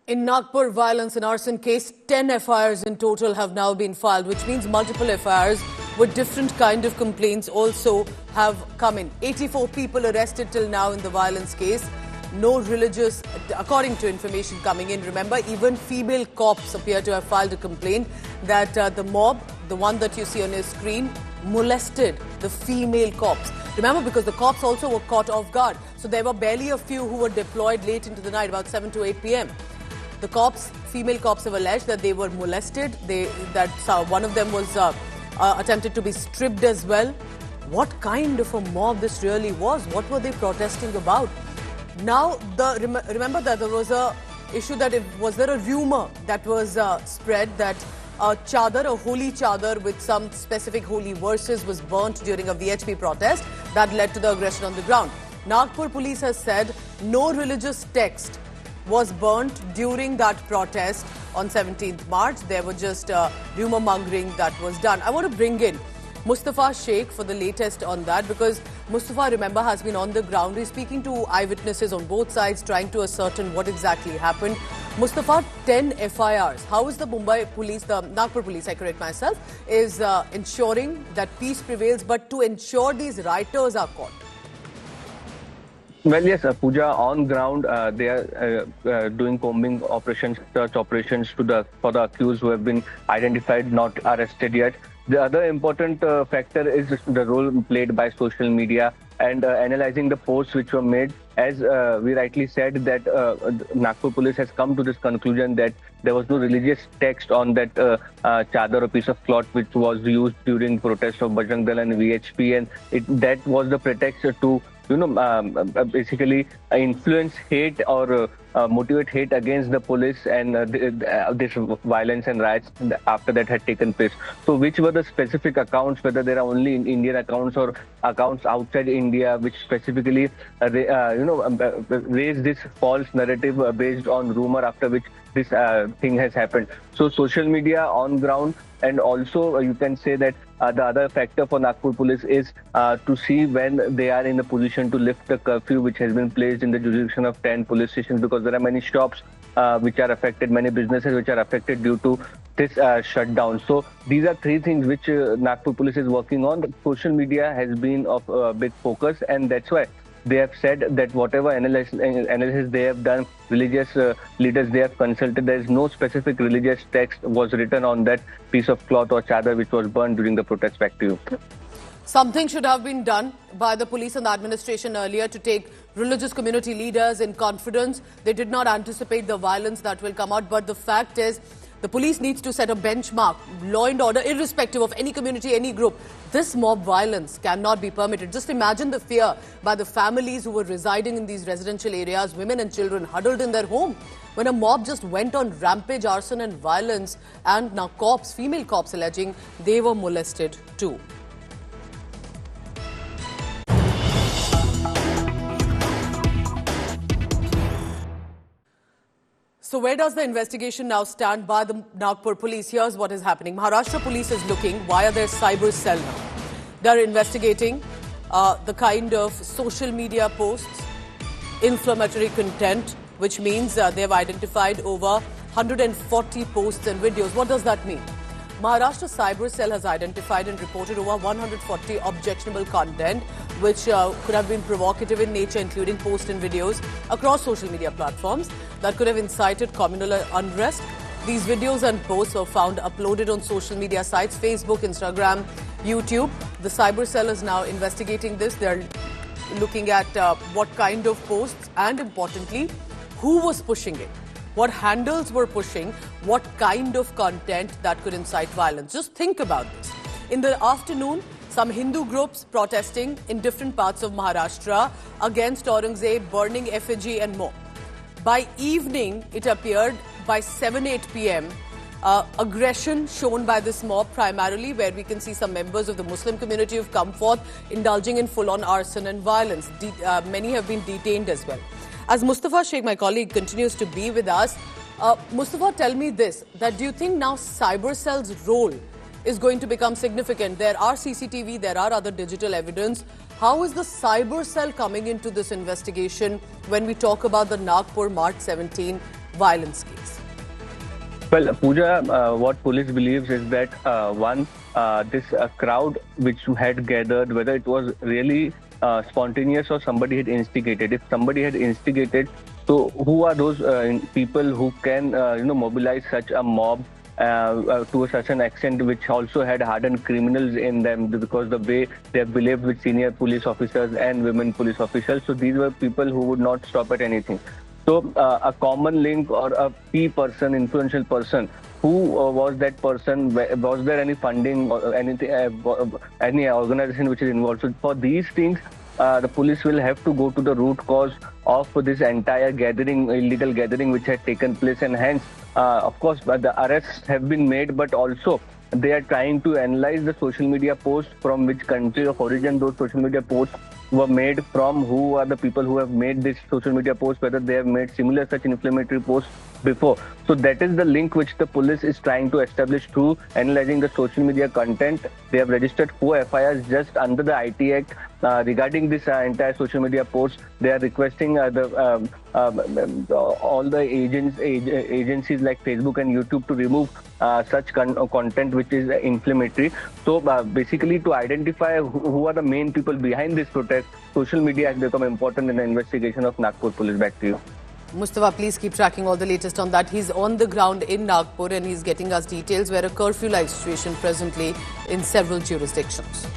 In Nagpur violence and arson case, 10 FIRs in total have now been filed, which means multiple FIRs with different kind of complaints also have come in. 84 people arrested till now in the violence case. No religious, according to information coming in. Remember, even female cops appear to have filed a complaint that the mob, the one that you see on your screen, molested the female cops. Remember, because the cops also were caught off guard. So there were barely a few who were deployed late into the night, about 7 to 8 p.m. The cops, female cops, have alleged that they were molested. One of them was attempted to be stripped as well. What kind of a mob this really was? What were they protesting about? Now, remember that there was a issue that was there a rumor that was spread that a chadar, a holy chadar with some specific holy verses was burnt during a VHP protest that led to the aggression on the ground. Nagpur police has said no religious text was burnt during that protest on 17th March. There was just rumor mongering that was done. I want to bring in Mustafa Sheikh for the latest on that, because Mustafa, remember, has been on the ground. He's speaking to eyewitnesses on both sides, trying to ascertain what exactly happened. Mustafa, 10 FIRs. How is the Mumbai police, the Nagpur police, I correct myself, is ensuring that peace prevails, but to ensure these rioters are caught? Well, yes, Pooja, on ground, they are doing combing operations, search operations for the accused who have been identified, not arrested yet. The other important factor is the role played by social media and analyzing the posts which were made. As we rightly said, that Nagpur police has come to this conclusion that there was no religious text on that chadar or piece of cloth which was used during protest of Bajrang Dal and VHP, and that was the pretext to basically influence hate or motivate hate against the police, and this violence and riots after that had taken place. So which were the specific accounts, whether there are only Indian accounts or accounts outside India, which specifically raise this false narrative based on rumor, after which this thing has happened. So social media on ground, and also you can say that the other factor for Nagpur police is to see when they are in a position to lift the curfew which has been placed in the jurisdiction of 10 police stations, because there are many shops which are affected, many businesses which are affected due to this shutdown. So these are three things which Nagpur police is working on. Social media has been of big focus, and that's why they have said that whatever analysis they have done, religious leaders they have consulted, there is no specific religious text was written on that piece of cloth or chadar which was burned during the protest. Back to you. Something should have been done by the police and the administration earlier to take religious community leaders in confidence. They did not anticipate the violence that will come out, but the fact is, the police needs to set a benchmark, law and order, irrespective of any community, any group. This mob violence cannot be permitted. Just imagine the fear by the families who were residing in these residential areas, women and children huddled in their home, when a mob just went on rampage, arson and violence, and now cops, female cops, alleging they were molested too. So where does the investigation now stand by the Nagpur police? Here's what is happening. Maharashtra police is looking via their cyber cell now. They're investigating the kind of social media posts, inflammatory content, which means they've identified over 140 posts and videos. What does that mean? Maharashtra Cyber Cell has identified and reported over 140 objectionable content which could have been provocative in nature, including posts and videos across social media platforms that could have incited communal unrest. These videos and posts were found uploaded on social media sites, Facebook, Instagram, YouTube. The Cyber Cell is now investigating this. They're looking at what kind of posts and, importantly, who was pushing it. What handles were pushing, what kind of content that could incite violence. Just think about this. In the afternoon, some Hindu groups protesting in different parts of Maharashtra against Aurangzeb, burning effigy and more. By evening, it appeared, by 7-8 p.m., aggression shown by this mob primarily, where we can see some members of the Muslim community who've come forth indulging in full-on arson and violence. Many have been detained as well. As Mustafa Sheikh, my colleague, continues to be with us, Mustafa, tell me this, that do you think now Cyber Cell's role is going to become significant? There are CCTV, there are other digital evidence. How is the Cyber Cell coming into this investigation when we talk about the Nagpur March 17 violence case. Well, Pooja, what police believes is that this crowd which had gathered, whether it was really spontaneous or somebody had instigated. If somebody had instigated, so who are those people who can mobilize such a mob to such an extent, which also had hardened criminals in them because the way they have behaved with senior police officers and women police officials. So these were people who would not stop at anything. So a common link or a key person, influential person, who was that person? Was there any funding or anything, any organization which is involved? So for these things, the police will have to go to the root cause of this entire gathering, illegal gathering, which had taken place, and hence, of course, the arrests have been made, but also they are trying to analyze the social media posts, from which country of origin those social media posts were made from, who are the people who have made this social media posts, whether they have made similar such inflammatory posts before. So that is the link which the police is trying to establish through analyzing the social media content. They have registered 4 FIRs just under the IT Act regarding this entire social media posts. They are requesting all the agencies like Facebook and YouTube to remove such content which is inflammatory. So basically, to identify who are the main people behind this protest, social media has become important in the investigation of Nagpur police. Back to you. Mustafa, please keep tracking all the latest on that. He's on the ground in Nagpur and he's getting us details where a curfew-like situation presently in several jurisdictions.